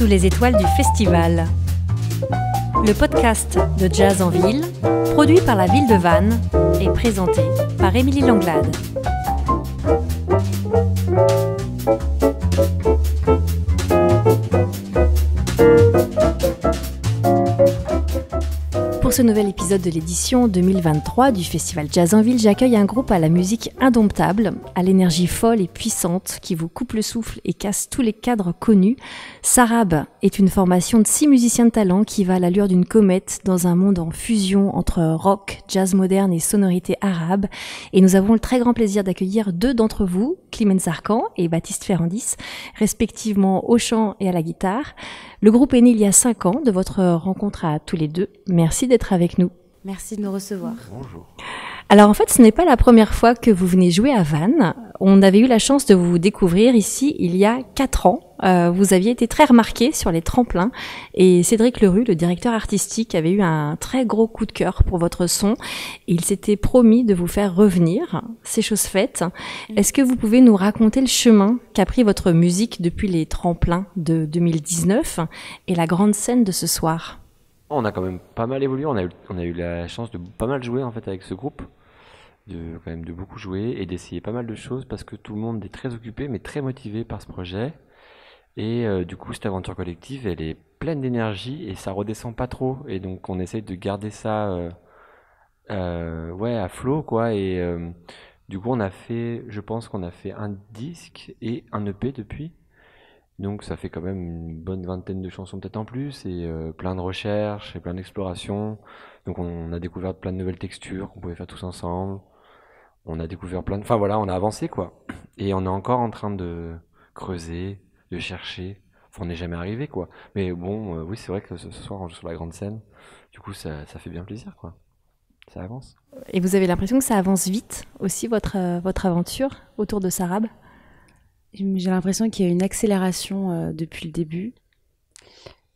Sous les étoiles du festival. Le podcast de Jazz en Ville, produit par la ville de Vannes et présenté par Émilie Langlade. Pour ce nouvel épisode de l'édition 2023 du Festival Jazz en Ville, j'accueille un groupe à la musique indomptable, à l'énergie folle et puissante qui vous coupe le souffle et casse tous les cadres connus. Sarab est une formation de 6 musiciens de talent qui va à l'allure d'une comète dans un monde en fusion entre rock, jazz moderne et sonorités arabes. Et nous avons le très grand plaisir d'accueillir 2 d'entre vous, Clemens Arcan et Baptiste Ferrandis, respectivement au chant et à la guitare. Le groupe est né il y a 5 ans de votre rencontre à tous les 2. Merci d'être avec nous. Merci de nous recevoir. Bonjour. Alors en fait, ce n'est pas la première fois que vous venez jouer à Vannes. On avait eu la chance de vous découvrir ici il y a 4 ans. Vous aviez été très remarqué sur les tremplins et Cédric Leroux, le directeur artistique, avait eu un très gros coup de cœur pour votre son. Il s'était promis de vous faire revenir. C'est chose faite. Est-ce que vous pouvez nous raconter le chemin qu'a pris votre musique depuis les tremplins de 2019 et la grande scène de ce soir ? On a quand même pas mal évolué, on a eu la chance de pas mal jouer en fait avec ce groupe, de beaucoup jouer et d'essayer pas mal de choses parce que tout le monde est très occupé mais très motivé par ce projet. Et du coup cette aventure collective elle est pleine d'énergie et ça redescend pas trop et donc on essaye de garder ça à flot quoi et du coup je pense qu'on a fait un disque et un EP depuis. Donc ça fait quand même une bonne vingtaine de chansons peut-être en plus et plein de recherches et plein d'explorations. Donc on a découvert plein de nouvelles textures qu'on pouvait faire tous ensemble. On a découvert Enfin voilà, on a avancé quoi. Et on est encore en train de creuser, de chercher. Enfin, on n'est jamais arrivé quoi. Mais bon, oui c'est vrai que ce soir on joue sur la grande scène. Du coup ça fait bien plaisir quoi. Ça avance. Et vous avez l'impression que ça avance vite aussi votre aventure autour de Sarab ? J'ai l'impression qu'il y a une accélération depuis le début.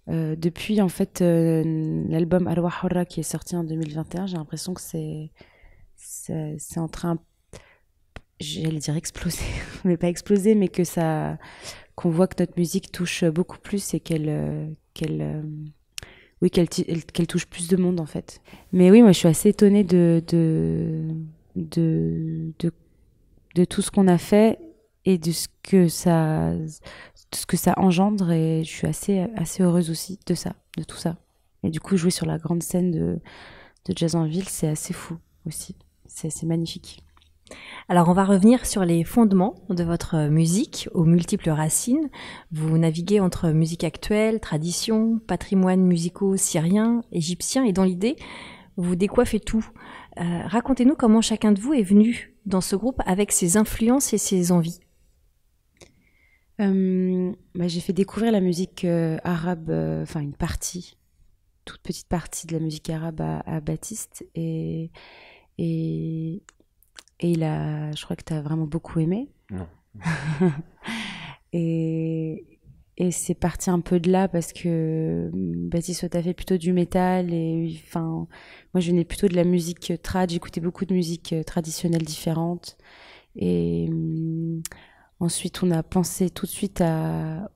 Depuis en fait l'album Arwah Hurra qui est sorti en 2021, j'ai l'impression que c'est en train, j'allais dire exploser, mais pas exploser, mais qu'on voit que notre musique touche beaucoup plus et qu'elle touche plus de monde en fait. Mais oui, moi je suis assez étonnée de tout ce qu'on a fait et de ce que ça engendre et je suis assez heureuse aussi de tout ça. Et du coup jouer sur la grande scène de Jazz en Ville, c'est assez fou aussi, c'est magnifique. Alors on va revenir sur les fondements de votre musique aux multiples racines. Vous naviguez entre musique actuelle, tradition, patrimoine musicaux syriens, égyptiens et dans l'idée, vous décoiffez tout. Racontez-nous comment chacun de vous est venu dans ce groupe avec ses influences et ses envies. J'ai fait découvrir la musique arabe, une toute petite partie de la musique arabe à Baptiste et je crois que tu as vraiment beaucoup aimé. Non. et c'est parti un peu de là parce que Baptiste tu as fait plutôt du métal et moi je venais plutôt de la musique trad, j'écoutais beaucoup de musique traditionnelle différente et ensuite, on a pensé tout de suite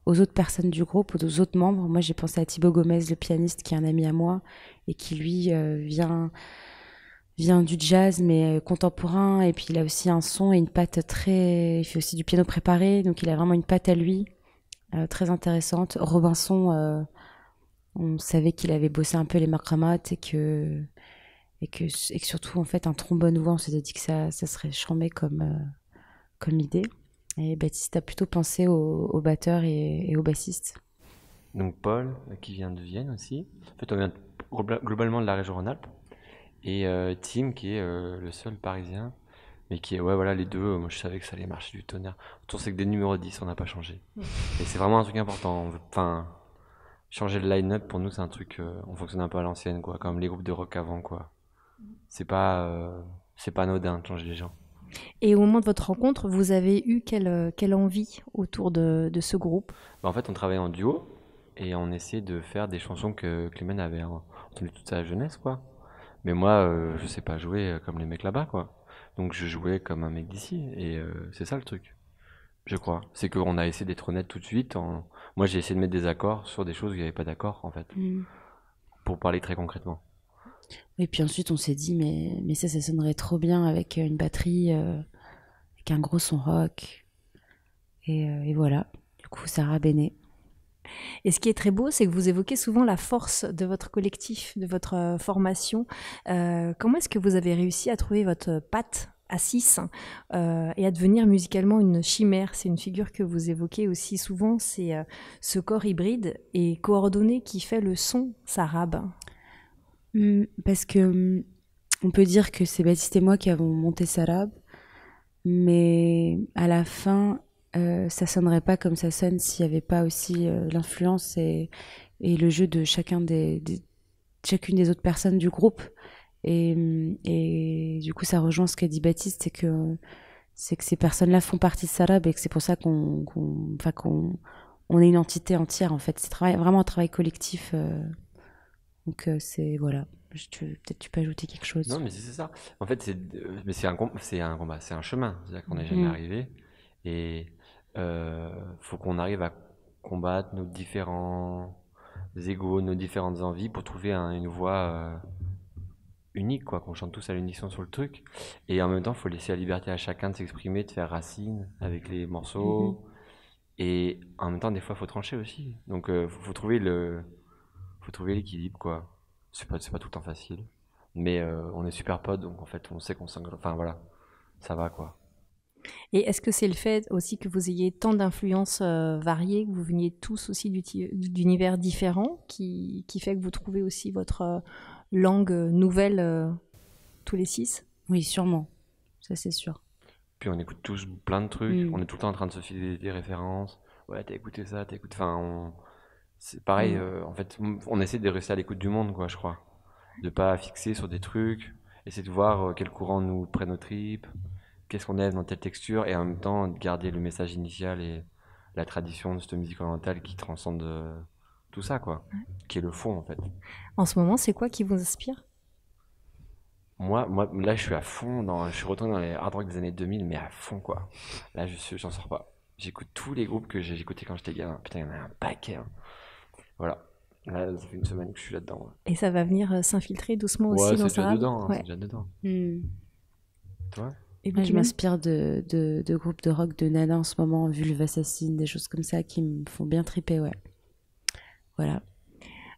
aux autres personnes du groupe, aux autres membres. Moi, j'ai pensé à Thibaut Gomez, le pianiste, qui est un ami à moi et qui, lui, vient du jazz, mais contemporain. Et puis, il a aussi un son et une patte il fait aussi du piano préparé, donc il a vraiment une patte à lui, très intéressante. Robinson, on savait qu'il avait bossé un peu les makramates et que surtout, en fait, un trombone voix, on s'était dit que ça serait chambé comme idée. Et Baptiste a plutôt pensé au batteur et au bassiste. Donc Paul, qui vient de Vienne aussi. En fait, on vient globalement de la région Rhône-Alpes. Et Tim, qui est le seul parisien. Mais qui est, les deux, moi je savais que ça allait marcher du tonnerre. Autour, c'est que des numéros 10, on n'a pas changé. Et c'est vraiment un truc important. Changer le line-up, pour nous, c'est un truc, on fonctionne un peu à l'ancienne, quoi. Comme les groupes de rock avant, quoi. C'est pas anodin de changer les gens. Et au moment de votre rencontre, vous avez eu quelle envie autour de ce groupe ? En fait, on travaillait en duo et on essayait de faire des chansons que Clément avait entendues toute sa jeunesse, quoi. Mais moi, je sais pas jouer comme les mecs là-bas, quoi. Donc je jouais comme un mec d'ici et c'est ça le truc, je crois. C'est qu'on a essayé d'être honnête tout de suite. Moi, Moi, j'ai essayé de mettre des accords sur des choses où il n'y avait pas d'accord, en fait, pour parler très concrètement. Et puis ensuite, on s'est dit, mais ça sonnerait trop bien avec une batterie, avec un gros son rock. Et voilà. Du coup, Sarah Benet. Et ce qui est très beau, c'est que vous évoquez souvent la force de votre collectif, de votre formation. Comment est-ce que vous avez réussi à trouver votre patte à 6 et à devenir musicalement une chimère? C'est une figure que vous évoquez aussi souvent, c'est ce corps hybride et coordonné qui fait le son Sarab. Parce que on peut dire que c'est Baptiste et moi qui avons monté Sarab, mais à la fin, ça sonnerait pas comme ça sonne s'il n'y avait pas aussi l'influence et le jeu de chacune des autres personnes du groupe. Et du coup, ça rejoint ce qu'a dit Baptiste, c'est que ces personnes-là font partie de Sarab et que c'est pour ça qu'on est une entité entière, en fait. C'est vraiment un travail collectif. Donc, voilà. Peut-être tu peux ajouter quelque chose. Non, mais c'est ça. En fait, c'est un combat, c'est un chemin. C'est-à-dire qu'on n'est jamais arrivé. Et faut qu'on arrive à combattre nos différents égos, nos différentes envies pour trouver une voix unique, quoi, qu'on chante tous à l'unisson sur le truc. Et en même temps, il faut laisser la liberté à chacun de s'exprimer, de faire racine avec les morceaux. Et en même temps, des fois, il faut trancher aussi. Donc, faut trouver l'équilibre, quoi. C'est pas tout le temps facile. Mais on est super potes, donc en fait, on sait qu'on s'engage. Enfin, voilà, ça va, quoi. Et est-ce que c'est le fait aussi que vous ayez tant d'influences variées, que vous veniez tous aussi d'univers différents, qui fait que vous trouvez aussi votre langue nouvelle tous les 6? Oui, sûrement. Ça, c'est sûr. Puis on écoute tous plein de trucs. On est tout le temps en train de se filer des références. Ouais, t'as écouté ça, t'as écouté... Enfin, c'est pareil, en fait, on essaie de rester à l'écoute du monde, quoi, je crois. De pas fixer sur des trucs, essayer de voir quel courant nous prennent nos tripes, qu'est-ce qu'on aime dans telle texture, et en même temps de garder le message initial et la tradition de cette musique orientale qui transcende tout ça, quoi, qui est le fond, en fait. En ce moment, c'est quoi qui vous inspire? Moi, là, je suis à fond, je suis retourné dans les hard rock des années 2000, mais à fond, quoi. Là, j'en sors pas. J'écoute tous les groupes que j'ai écoutés quand j'étais gamin. Putain, il y en a un paquet, hein. Voilà. Là, ça fait une semaine que je suis là-dedans. Ouais. Et ça va venir s'infiltrer doucement aussi dans c'est déjà Sarab. dedans, c'est déjà dedans. Toi? Et vous, Je m'inspire de groupes de rock de nana en ce moment, Vulve Assassin, des choses comme ça qui me font bien triper, ouais. Voilà.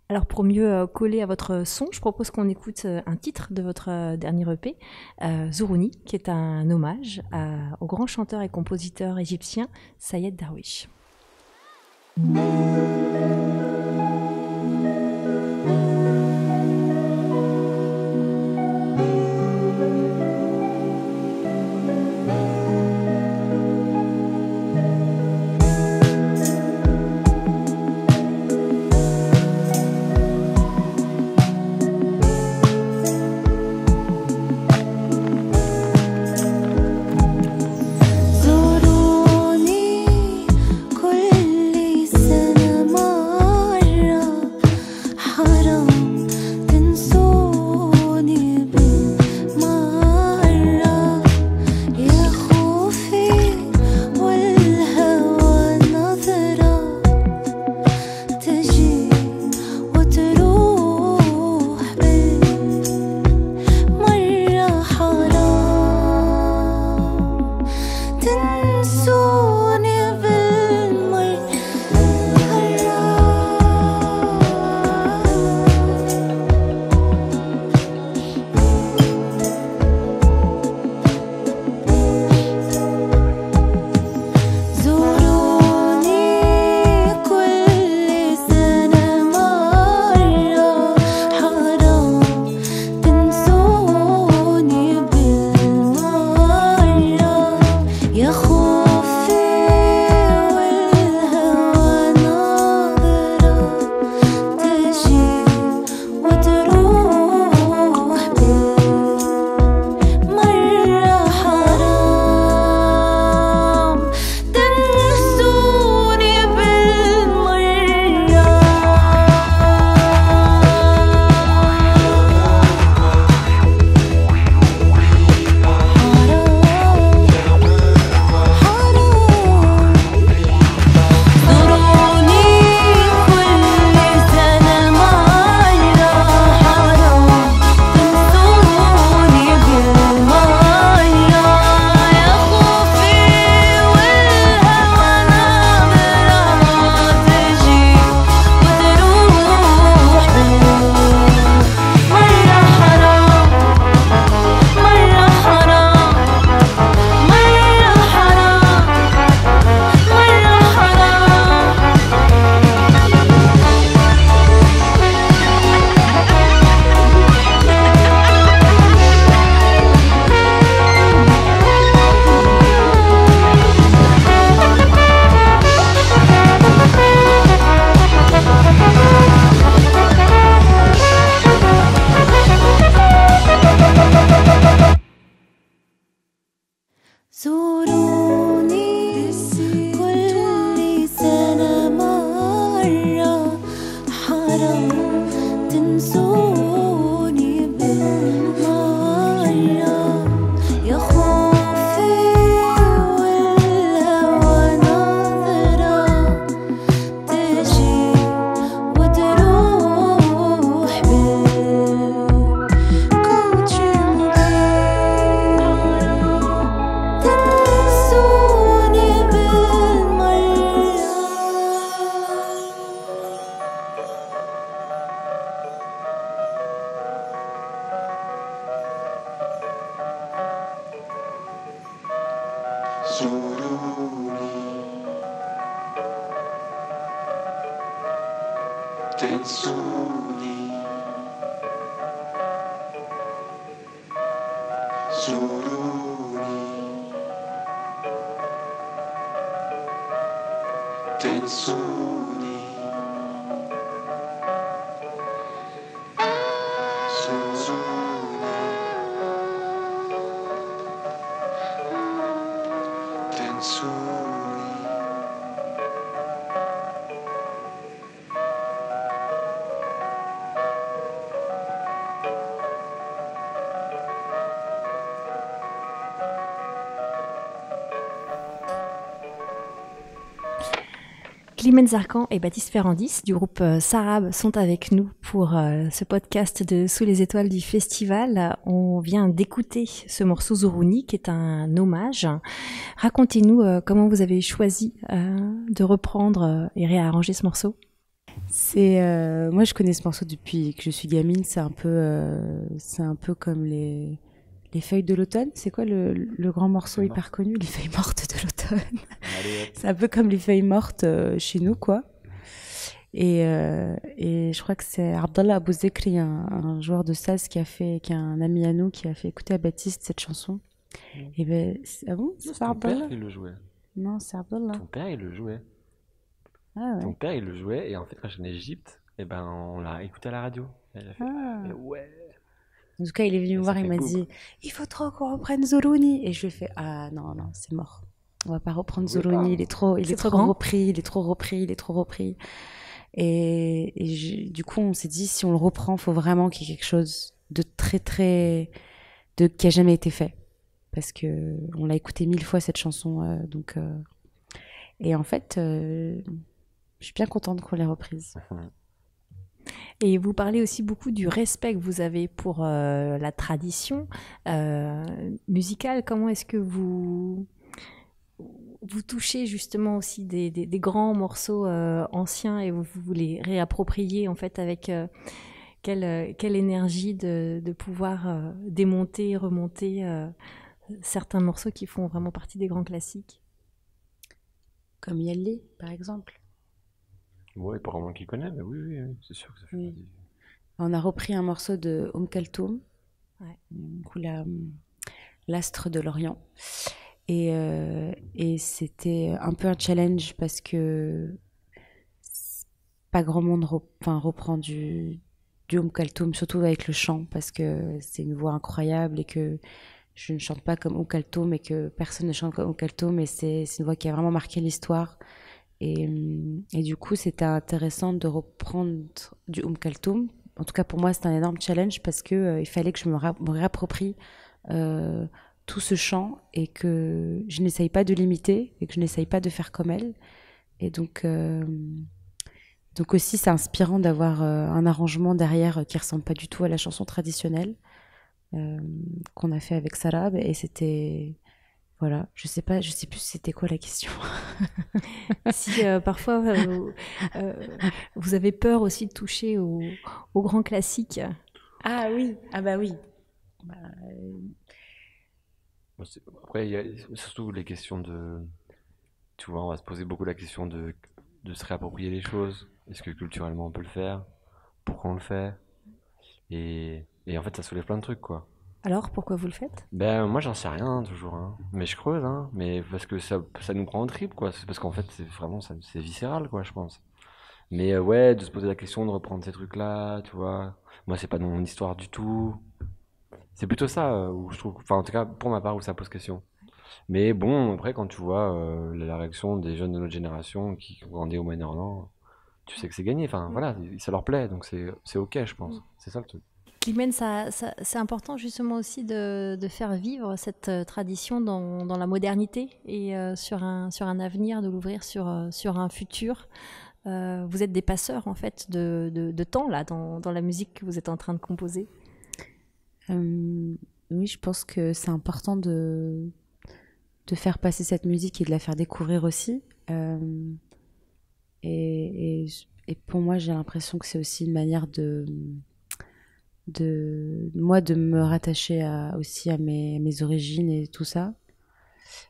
Alors pour mieux coller à votre son, je propose qu'on écoute un titre de votre dernier EP, Zourouni, qui est un hommage au grand chanteur et compositeur égyptien Sayed Darwish. زوروني كل سنة Tensuni, Suruni, Tensuni, Suzuni, Tensuni. Climène Zarkan et Baptiste Ferrandis du groupe Sarab sont avec nous pour ce podcast de Sous les étoiles du festival. On vient d'écouter ce morceau Zourouni qui est un hommage. Racontez-nous comment vous avez choisi de reprendre et réarranger ce morceau. Moi je connais ce morceau depuis que je suis gamine. C'est un peu comme les feuilles de l'automne. C'est quoi le grand morceau hyper connu? Les feuilles mortes de l'automne. C'est un peu comme les feuilles mortes chez nous, quoi. Et je crois que c'est Abdallah Abou Zekri, un joueur de saz qui est un ami à nous, qui a fait écouter à Baptiste cette chanson. Et ah bon? C'est pas ton père Abdallah? qui le jouait. Non, c'est Abdallah. Ton père, il le jouait. Ah ouais. Ton père, il le jouait, et en fait, quand j'étais en Égypte, eh ben, on l'a écouté à la radio. Et il a fait, mais ouais. En tout cas, il est venu me voir, il m'a dit « Il faut trop qu'on reprenne Zourouni ». Et je lui ai fait « Ah non, c'est mort. On va pas reprendre Zourouni, il est trop repris, il est trop repris. » Et du coup, on s'est dit, si on le reprend, faut vraiment qu'il y ait quelque chose de qui a jamais été fait. Parce que on l'a écouté 1000 fois, cette chanson. Et en fait, je suis bien contente qu'on l'ait reprise. Et vous parlez aussi beaucoup du respect que vous avez pour la tradition musicale. Comment est-ce que vous touchez justement aussi des grands morceaux anciens et vous les réappropriez en fait avec quelle énergie de pouvoir démonter, remonter certains morceaux qui font vraiment partie des grands classiques? Comme Yalé, par exemple. Ouais, pas vraiment qui connaît, mais oui, c'est sûr que ça fait partie. On a repris un morceau de Kaltoum, ouais. l'astre de l'Orient. Et c'était un peu un challenge parce que pas grand monde reprend du Kaltoum, surtout avec le chant, parce que c'est une voix incroyable et que je ne chante pas comme Kaltoum et que personne ne chante comme Kaltoum, et c'est une voix qui a vraiment marqué l'histoire. Et du coup, c'était intéressant de reprendre du Kaltoum. En tout cas, pour moi, c'était un énorme challenge parce que il fallait que je me réapproprie tout ce chant et que je n'essaye pas de l'imiter et que je n'essaye pas de faire comme elle. Et donc aussi, c'est inspirant d'avoir un arrangement derrière qui ressemble pas du tout à la chanson traditionnelle qu'on a fait avec Sarab. Et c'était... Voilà, je sais plus c'était quoi la question. Si parfois vous avez peur aussi de toucher aux grands classiques. Ah oui, ah bah oui. Après, il y a surtout les questions de... Tu vois, on va se poser beaucoup la question de se réapproprier les choses. Est-ce que culturellement on peut le faire? Pourquoi on le fait? Et en fait, ça soulève plein de trucs, quoi. Alors, pourquoi vous le faites? Ben, moi, j'en sais rien, toujours, hein. Mais je creuse, hein. Mais parce que ça nous prend en trip, quoi. C'est parce qu'en fait, c'est vraiment, c'est viscéral, quoi, je pense. Mais ouais, de se poser la question, de reprendre ces trucs-là, tu vois. Moi, c'est pas dans mon histoire du tout. C'est plutôt ça, où je trouve, enfin, en tout cas, pour ma part, où ça pose question. Mais bon, après, quand tu vois la réaction des jeunes de notre génération qui ont grandi au Moyen-Orient, tu sais que c'est gagné. Enfin, voilà, ça leur plaît, donc c'est ok, je pense. C'est ça le truc. Climène, c'est important justement aussi de faire vivre cette tradition dans la modernité et sur un avenir, de l'ouvrir sur un futur. Vous êtes des passeurs en fait de temps là dans la musique que vous êtes en train de composer. Oui, je pense que c'est important de faire passer cette musique et de la faire découvrir aussi. Et pour moi, j'ai l'impression que c'est aussi une manière de me rattacher aussi à mes origines et tout ça.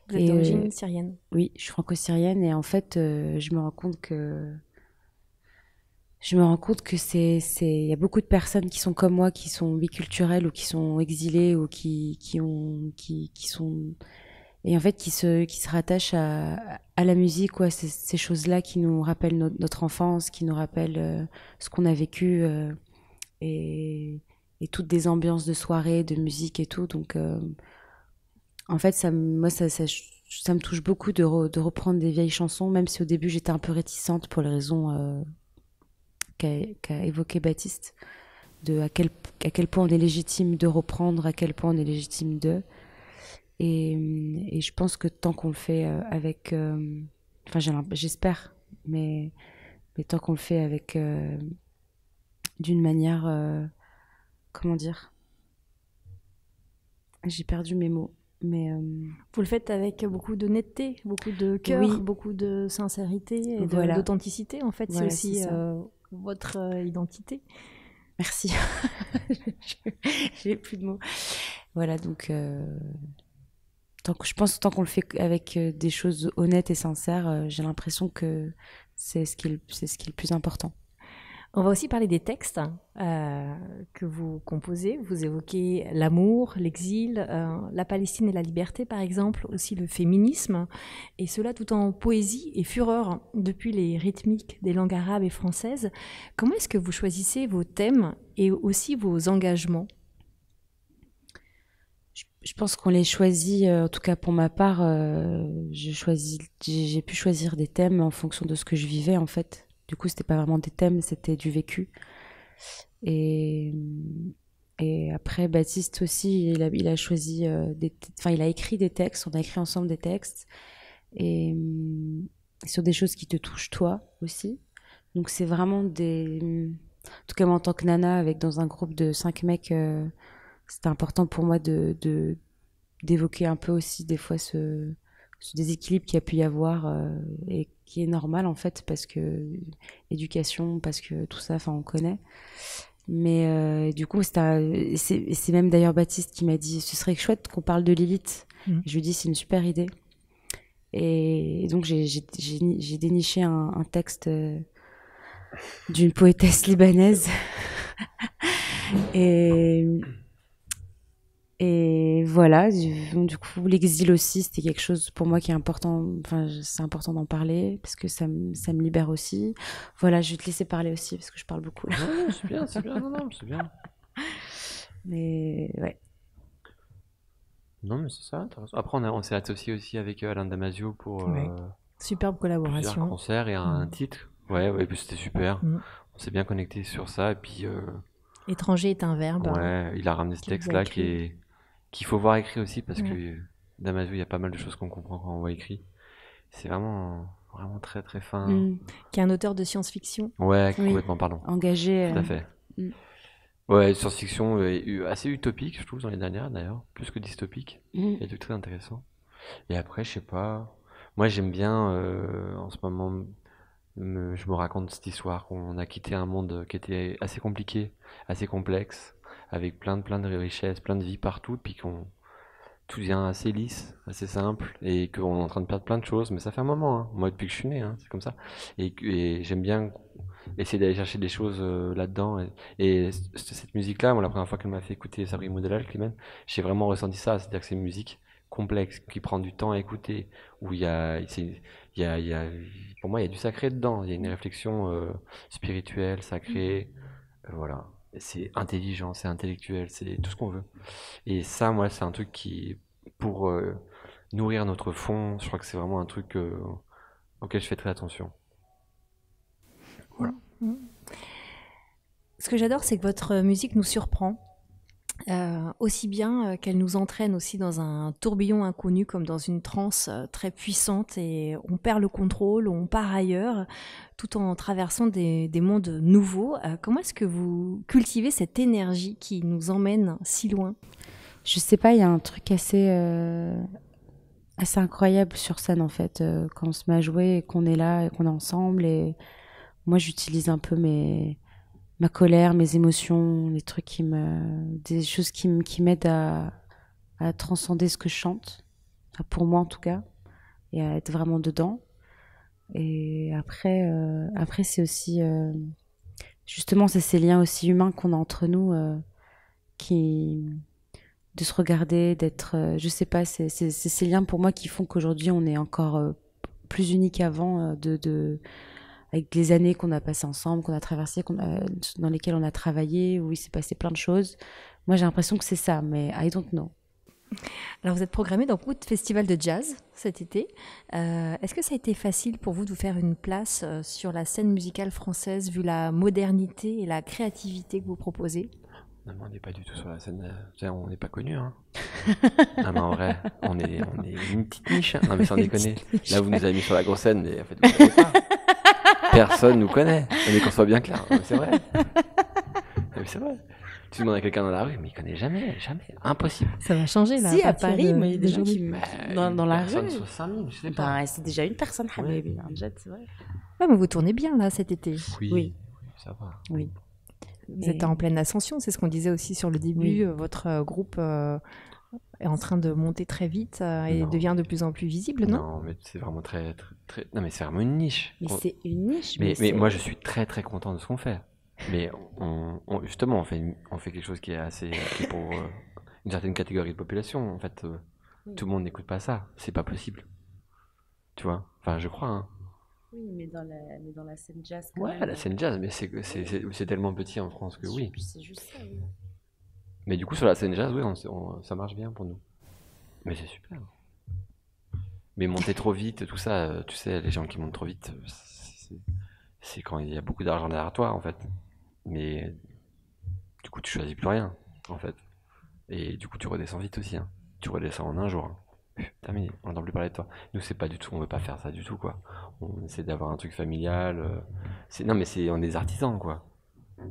Vous êtes d'origine syrienne? Oui, je suis franco-syrienne et en fait, je me rends compte que je me rends compte que il y a beaucoup de personnes qui sont comme moi, qui sont biculturelles ou qui sont exilées ou qui sont, et en fait, qui se rattachent à la musique ou à ces choses-là qui nous rappellent notre enfance, qui nous rappellent ce qu'on a vécu, et, et toutes des ambiances de soirée, de musique et tout. Donc, en fait, moi, ça me touche beaucoup de reprendre des vieilles chansons, même si au début j'étais un peu réticente pour les raisons qu'a évoqué Baptiste, de à quel point on est légitime de reprendre, à quel point on est légitime de. Et je pense que tant qu'on le fait avec, enfin j'espère, mais tant qu'on le fait avec d'une manière, comment dire, j'ai perdu mes mots, mais Vous le faites avec beaucoup de netteté, beaucoup de cœur, oui, beaucoup de sincérité et voilà, d'authenticité. En fait, voilà, c'est aussi c'est ça. votre identité. Merci. J'ai plus de mots. Voilà, donc je pense que tant qu'on le fait avec des choses honnêtes et sincères, j'ai l'impression que c'est ce qui est le plus important. On va aussi parler des textes que vous composez. Vous évoquez l'amour, l'exil, la Palestine et la liberté, par exemple, aussi le féminisme, et cela tout en poésie et fureur depuis les rythmiques des langues arabes et françaises. Comment est-ce que vous choisissez vos thèmes et aussi vos engagements? Je pense qu'on les choisit, en tout cas pour ma part, j'ai pu choisir des thèmes en fonction de ce que je vivais en fait. Du coup, c'était pas vraiment des thèmes, c'était du vécu. Et, et après, Baptiste aussi, il a choisi enfin, il a écrit des textes, on a écrit ensemble des textes, et sur des choses qui te touchent toi aussi. Donc c'est vraiment en tout cas moi en tant que nana, avec dans un groupe de 5 mecs, c'était important pour moi d'évoquer un peu aussi des fois ce déséquilibre qu'il y a pu y avoir, et qui est normal en fait parce que éducation, parce que tout ça, enfin on connaît. Mais du coup, c'est même d'ailleurs Baptiste qui m'a dit ce serait chouette qu'on parle de Lilith. Je lui ai dit c'est une super idée. Et donc j'ai déniché un texte d'une poétesse libanaise. et Et voilà, donc, du coup, l'exil aussi, c'était quelque chose pour moi qui est important. Enfin, c'est important d'en parler parce que ça me libère aussi. Voilà, je vais te laisser parler aussi parce que je parle beaucoup là. Non, c'est bien, non, non, c'est bien. Mais ouais. Non, mais c'est ça, t'as raison. Après, on s'est associé aussi avec Alain Damasio pour Ouais. Superbe plusieurs collaboration. concerts et un titre. Ouais, ouais, et puis c'était super. Mm. On s'est bien connecté sur ça. Et puis, Étranger est un verbe. ouais, il a ramené ce qu'il vous a texte-là écrit. qu'il faut voir écrit aussi parce Ouais. que Damasio, il y a pas mal de choses qu'on comprend quand on voit écrit. C'est vraiment, vraiment très, très fin. Mm. Qui est un auteur de science-fiction. Ouais, Oui. complètement, pardon. Engagé. Tout à fait. mm. Ouais, science-fiction assez utopique, je trouve, dans les dernières d'ailleurs, plus que dystopique. Mm. Il y a du très intéressant. Et après, je sais pas. Moi, j'aime bien en ce moment. Je me raconte cette histoire qu'on a quitté un monde qui était assez compliqué, assez complexe, avec plein de richesses, plein de vie partout, puis qu'on tout devient assez lisse, assez simple, et qu'on est en train de perdre plein de choses. Mais ça fait un moment, hein. Moi, depuis que je suis né, hein, c'est comme ça. Et j'aime bien essayer d'aller chercher des choses là-dedans. Et cette musique-là, moi, la première fois qu'elle m'a fait écouter Sabri Moudalal, Climène, j'ai vraiment ressenti ça. C'est-à-dire que c'est une musique complexe, qui prend du temps à écouter, où il y a, pour moi, il y a du sacré dedans. Il y a une réflexion spirituelle, sacrée, voilà. Et c'est intelligent, c'est intellectuel, c'est tout ce qu'on veut. Et ça, moi, c'est un truc qui, pour nourrir notre fond, je crois que c'est vraiment un truc auquel je fais très attention. Voilà. Ce que j'adore, c'est que votre musique nous surprend. Aussi bien qu'elle nous entraîne aussi dans un tourbillon inconnu, comme dans une transe très puissante, et on perd le contrôle, on part ailleurs, tout en traversant des mondes nouveaux. Comment est-ce que vous cultivez cette énergie qui nous emmène si loin? Je sais pas, il y a un truc assez incroyable sur scène en fait, quand on se met à jouer et qu'on est là et qu'on est ensemble. Et moi, j'utilise un peu ma colère, mes émotions, des choses qui m'aident à transcender ce que je chante, enfin, pour moi en tout cas, et à être vraiment dedans. Et après c'est aussi justement, c'est ces liens aussi humains qu'on a entre nous de se regarder, d'être, je sais pas, c'est ces liens pour moi qui font qu'aujourd'hui on est encore plus unis qu'avant, avec les années qu'on a passées ensemble, qu'on a traversées, dans lesquelles on a travaillé, où il s'est passé plein de choses. Moi, j'ai l'impression que c'est ça, mais I don't know. Alors, vous êtes programmé dans beaucoup de festivals de jazz cet été. Est-ce que ça a été facile pour vous de vous faire une place sur la scène musicale française, vu la modernité et la créativité que vous proposez? Non, mais on n'est pas du tout sur la scène. On n'est pas connus. Hein. Non, mais en vrai, on est une petite niche. Hein. Non, mais sans déconner. Là, vous nous avez mis sur la grosse scène, mais en fait, vous ne savez pas. Personne nous connaît. Mais qu'on soit bien clair. Non, mais c'est vrai. Non, mais c'est vrai. Tu demandes à quelqu'un dans la rue, mais il connaît jamais. Impossible. Ça va changer là. Si, à Paris, mais il y a des gens qui dans la rue. Personne sur 5000, je sais pas. Ben, c'est déjà une personne, Habibi, un jet, c'est vrai. Ouais, mais vous tournez bien là cet été. Oui, ça va. Oui. Vous êtes en pleine ascension, c'est ce qu'on disait aussi sur le début. Votre groupe est en train de monter très vite et devient de plus en plus visible, non? Non, mais c'est vraiment très. Non, mais c'est vraiment une niche. Mais c'est une niche. Mais moi, je suis très très content de ce qu'on fait. Mais justement, on fait quelque chose qui est pour une certaine catégorie de population. En fait, tout le monde n'écoute pas ça. C'est pas possible. Tu vois? Enfin, je crois. Hein. Oui, mais dans la scène jazz. Ouais, la scène jazz, mais c'est tellement petit en France que oui. C'est juste ça, oui. Mais du coup, sur la scène jazz, oui, ça marche bien pour nous. Mais c'est super. Mais monter trop vite, tout ça, tu sais, les gens qui montent trop vite, c'est quand il y a beaucoup d'argent derrière toi, en fait. Mais du coup, tu choisis plus rien, en fait. Et du coup, tu redescends vite aussi. Hein. Tu redescends en un jour. Hein. Terminé, on n'entend plus parler de toi. Nous, c'est pas du tout, on veut pas faire ça du tout, quoi. On essaie d'avoir un truc familial. Non, mais on est des artisans, quoi.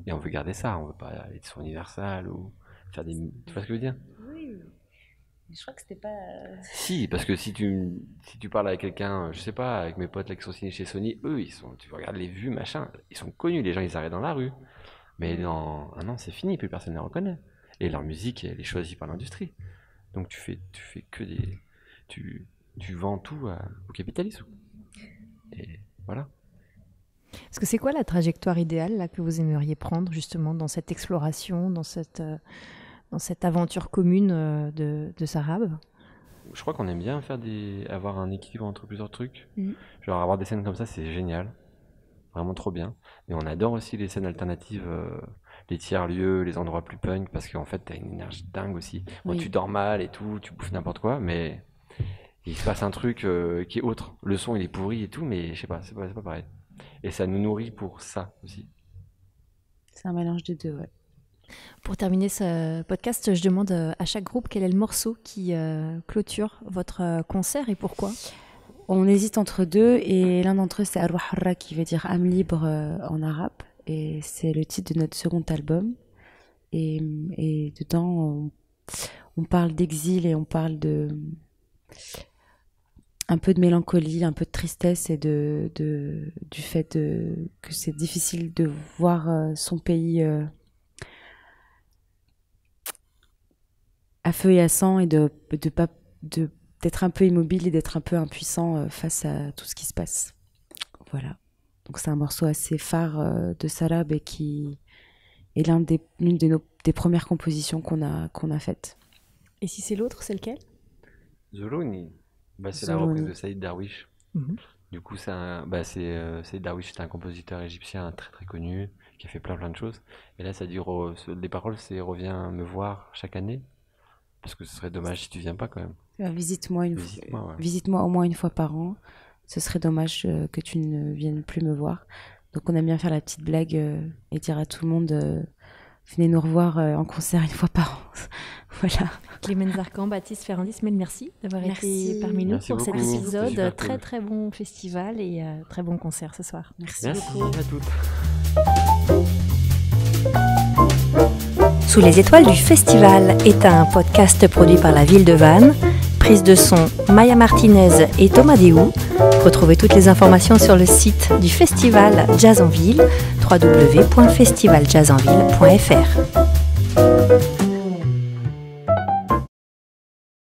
Et on veut garder ça. On veut pas être sur Universal ou faire des. Tu vois ce que je veux dire? Oui. Mais je crois que c'était pas. Si, parce que si tu parles avec quelqu'un, je sais pas, avec mes potes là qui sont signés chez Sony, eux, tu regardes les vues, machin, ils sont connus. Les gens, ils s'arrêtent dans la rue. Mais dans un an, c'est fini, plus personne ne les reconnaît. Et leur musique, elle est choisie par l'industrie. Donc tu fais que des. Tu vends tout au capitalisme. Et voilà. Parce que c'est quoi la trajectoire idéale là, que vous aimeriez prendre justement dans cette exploration, dans cette aventure commune de Sarab? Je crois qu'on aime bien avoir un équilibre entre plusieurs trucs. Genre avoir des scènes comme ça, c'est génial. Vraiment trop bien. Mais on adore aussi les scènes alternatives, les tiers-lieux, les endroits plus punk, parce qu'en fait, t'as une énergie dingue aussi. Bon, tu dors mal et tout, tu bouffes n'importe quoi, mais il se passe un truc qui est autre. Le son, il est pourri et tout, mais je sais pas, c'est pas pareil. Et ça nous nourrit pour ça aussi. C'est un mélange des deux, ouais. Pour terminer ce podcast, je demande à chaque groupe quel est le morceau qui clôture votre concert et pourquoi. On hésite entre deux et l'un d'entre eux c'est Arwah Harra qui veut dire âme libre en arabe et c'est le titre de notre second album et dedans on parle d'exil et on parle un peu de mélancolie, un peu de tristesse et du fait que c'est difficile de voir son pays à feu et à sang et d'être un peu immobile et d'être un peu impuissant face à tout ce qui se passe. Voilà. Donc c'est un morceau assez phare de Sarab et qui est l'une des premières compositions qu'on a faites. Et si c'est l'autre, c'est lequel? Zolouni. C'est la reprise de Saïd Darwish. Du coup, Saïd Darwish, c'est un compositeur égyptien très très connu qui a fait plein de choses. Et là, ça dit les paroles, c'est reviens me voir chaque année. Parce que ce serait dommage si tu viens pas quand même. Visite-moi au moins une fois par an. Ce serait dommage que tu ne viennes plus me voir. Donc on aime bien faire la petite blague et dire à tout le monde venez nous revoir en concert une fois par an. Voilà. Clémence Zarkan, Baptiste Ferrandis, merci d'avoir été parmi nous pour cet épisode. Très très bon festival et très bon concert ce soir. Merci beaucoup à toutes. Sous les étoiles du festival est un podcast produit par la ville de Vannes. Prise de son Maya Martinez et Thomas Déhou. Retrouvez toutes les informations sur le site du festival Jazz en Ville, www.festivaljazzanville.fr.